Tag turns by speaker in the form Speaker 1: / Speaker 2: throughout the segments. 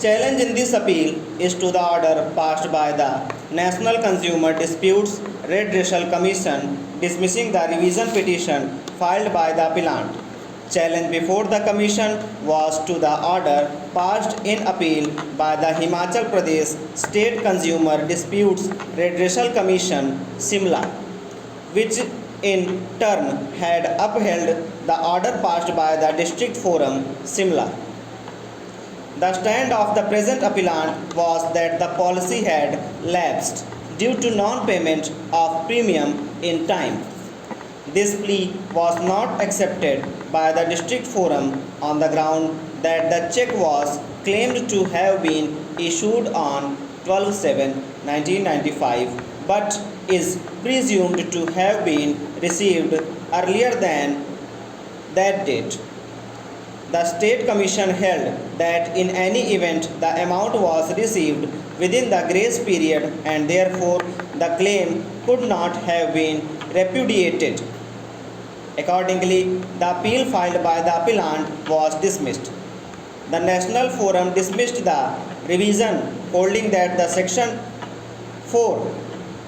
Speaker 1: Challenge in this appeal is to the order passed by the National Consumer Disputes Redressal Commission dismissing the revision petition filed by the appellant. Challenge before the commission was to the order passed in appeal by the Himachal Pradesh State Consumer Disputes Redressal Commission Simla, which in turn had upheld the order passed by the District Forum Simla. The stand of the present appellant was that the policy had lapsed due to non-payment of premium in time. This plea was not accepted by the District Forum on the ground that the check was claimed to have been issued on 12/7/1995 but is presumed to have been received earlier than that date. The State Commission held that in any event the amount was received within the grace period and therefore the claim could not have been repudiated. Accordingly, the appeal filed by the appellant was dismissed. The National Forum dismissed the revision, holding that the Section 4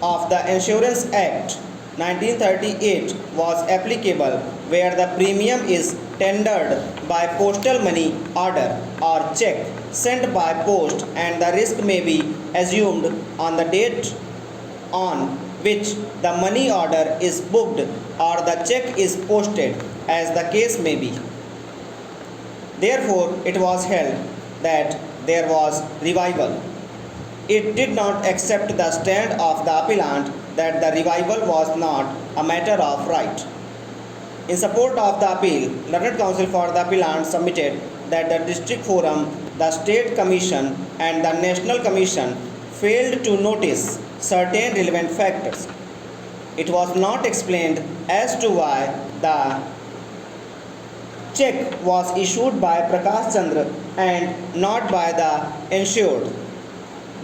Speaker 1: of the Insurance Act 1938 was applicable where the premium is tendered by postal money order or check sent by post and the risk may be assumed on the date on which the money order is booked or the check is posted, as the case may be. Therefore, it was held that there was revival. It did not accept the stand of the appellant that the revival was not a matter of right. In support of the appeal, Learned Counsel for the appellant submitted that the District Forum, the State Commission and the National Commission failed to notice certain relevant factors. It was not explained as to why the check was issued by Prakash Chandra and not by the insured.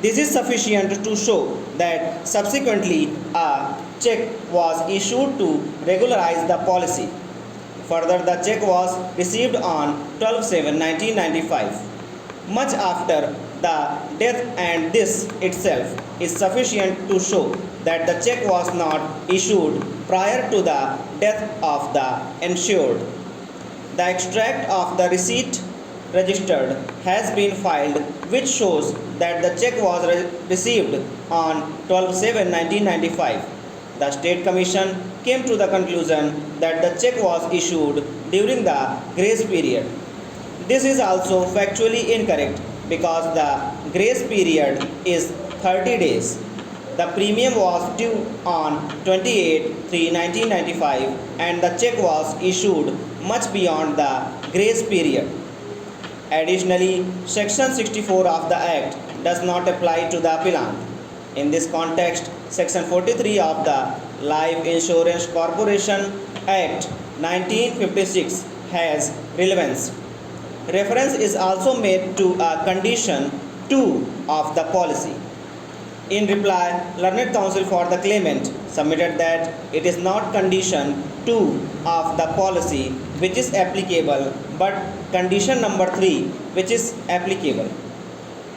Speaker 1: This is sufficient to show that subsequently a check was issued to regularize the policy. Further, the check was received on 12/7/1995, much after the death, and this itself is sufficient to show that the check was not issued prior to the death of the insured. The extract of the receipt registered has been filed, which shows that the check was received on 12/7/1995. The State Commission came to the conclusion that the check was issued during the grace period. This is also factually incorrect because the grace period is 30 days. The premium was due on 28/3/1995 and the check was issued much beyond the grace period. Additionally, Section 64 of the Act does not apply to the appellant. In this context, Section 43 of the Life Insurance Corporation Act 1956 has relevance. Reference is also made to a condition 2 of the policy. In reply, Learned Counsel for the claimant submitted that it is not condition 2 of the policy which is applicable, but condition number 3 which is applicable.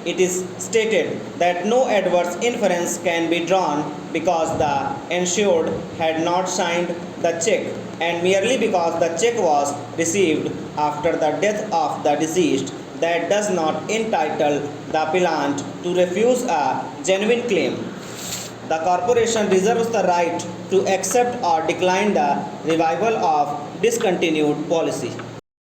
Speaker 1: It is stated that no adverse inference can be drawn because the insured had not signed the check and merely because the check was received after the death of the deceased, that does not entitle the appellant to refuse a genuine claim. The corporation reserves the right to accept or decline the revival of discontinued policy.